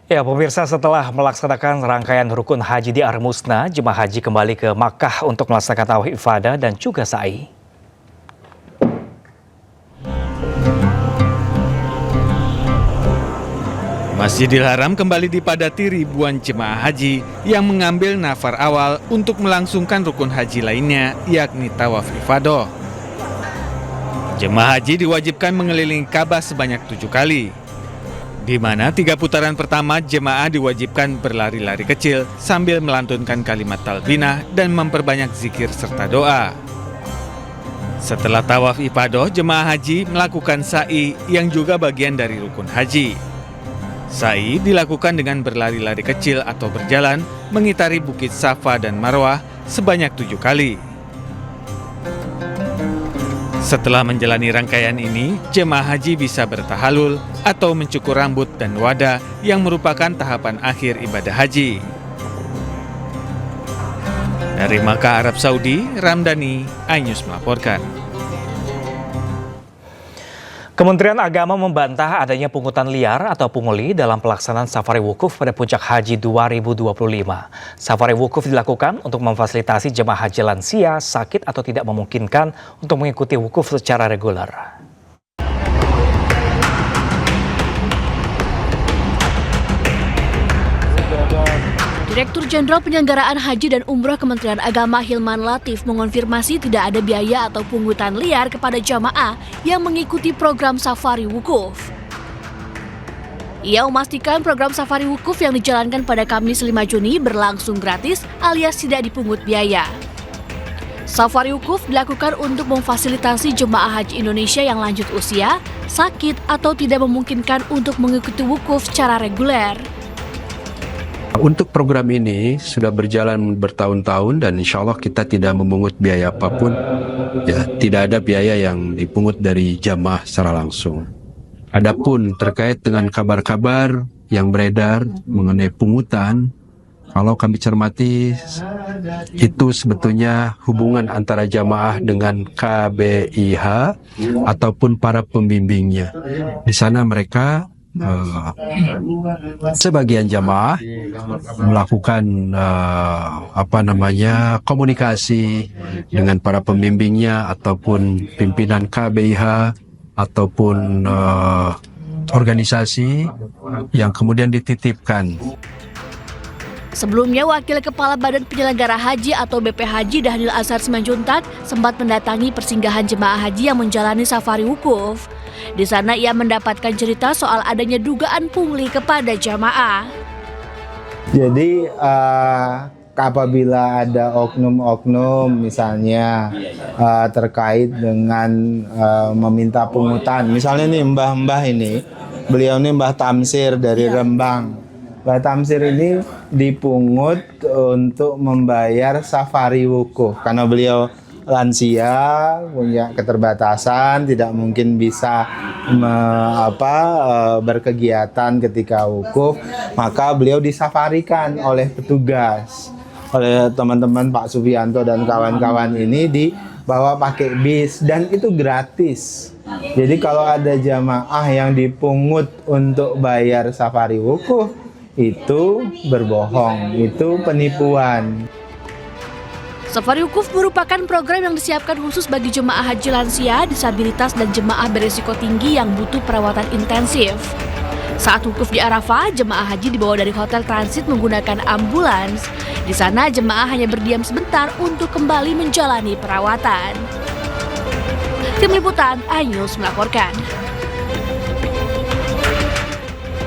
Ya, pemirsa, setelah melaksanakan rangkaian rukun haji di Ar-Musna, jemaah haji kembali ke Makkah untuk melaksanakan tawaf ifadah dan juga sa'i. Masjidil Haram kembali dipadati ribuan jemaah haji yang mengambil nafar awal untuk melangsungkan rukun haji lainnya, yakni tawaf ifadah. Jemaah haji diwajibkan mengelilingi Ka'bah sebanyak 7 kali, di mana 3 putaran pertama jemaah diwajibkan berlari-lari kecil sambil melantunkan kalimat talbinah dan memperbanyak zikir serta doa. Setelah tawaf ifadah, jemaah haji melakukan sa'i yang juga bagian dari rukun haji. Sa'i dilakukan dengan berlari-lari kecil atau berjalan mengitari Bukit Safa dan Marwah sebanyak 7 kali. Setelah menjalani rangkaian ini, jemaah haji bisa bertahalul atau mencukur rambut dan wada yang merupakan tahapan akhir ibadah haji. Dari Makkah, Arab Saudi, Ramdhani, iNews melaporkan. Kementerian Agama membantah adanya pungutan liar atau pungli dalam pelaksanaan safari wukuf pada Puncak Haji 2025. Safari wukuf dilakukan untuk memfasilitasi jemaah haji lansia, sakit atau tidak memungkinkan untuk mengikuti wukuf secara reguler. Direktur Jenderal Penyelenggaraan Haji dan Umroh Kementerian Agama Hilman Latif mengonfirmasi tidak ada biaya atau pungutan liar kepada jamaah yang mengikuti program safari wukuf. Ia memastikan program safari wukuf yang dijalankan pada Kamis 5 Juni berlangsung gratis alias tidak dipungut biaya. Safari wukuf dilakukan untuk memfasilitasi jemaah haji Indonesia yang lanjut usia, sakit atau tidak memungkinkan untuk mengikuti wukuf secara reguler. Untuk program ini sudah berjalan bertahun-tahun dan insya Allah kita tidak memungut biaya apapun. Ya, tidak ada biaya yang dipungut dari jamaah secara langsung. Adapun terkait dengan kabar-kabar yang beredar mengenai pungutan, kalau kami cermati itu sebetulnya hubungan antara jamaah dengan KBIH ataupun para pembimbingnya. Di sana mereka sebagian jamaah melakukan komunikasi dengan para pembimbingnya ataupun pimpinan KBIH ataupun organisasi yang kemudian dititipkan. Sebelumnya, Wakil Kepala Badan Penyelenggara Haji atau BP Haji Dhanil Azhar Simanjuntak sempat mendatangi persinggahan jemaah haji yang menjalani safari wukuf. Di sana ia mendapatkan cerita soal adanya dugaan pungli kepada jamaah. Jadi apabila ada oknum-oknum misalnya terkait dengan meminta pungutan, misalnya nih mbah-mbah ini, beliau ini Mbah Tamsir dari Rembang. Mbah Tamsir ini dipungut untuk membayar safari wukuf karena beliau lansia, punya keterbatasan, tidak mungkin bisa berkegiatan ketika wukuf, maka beliau disafarikan oleh petugas, oleh teman-teman Pak Sufianto dan kawan-kawan ini dibawa pakai bis dan itu gratis. Jadi kalau ada jamaah yang dipungut untuk bayar safari wukuf, itu berbohong, itu penipuan. Safari wukuf merupakan program yang disiapkan khusus bagi jemaah haji lansia, disabilitas, dan jemaah berisiko tinggi yang butuh perawatan intensif. Saat wukuf di Arafah, jemaah haji dibawa dari hotel transit menggunakan ambulans. Di sana, jemaah hanya berdiam sebentar untuk kembali menjalani perawatan. Tim Liputan iNews melaporkan.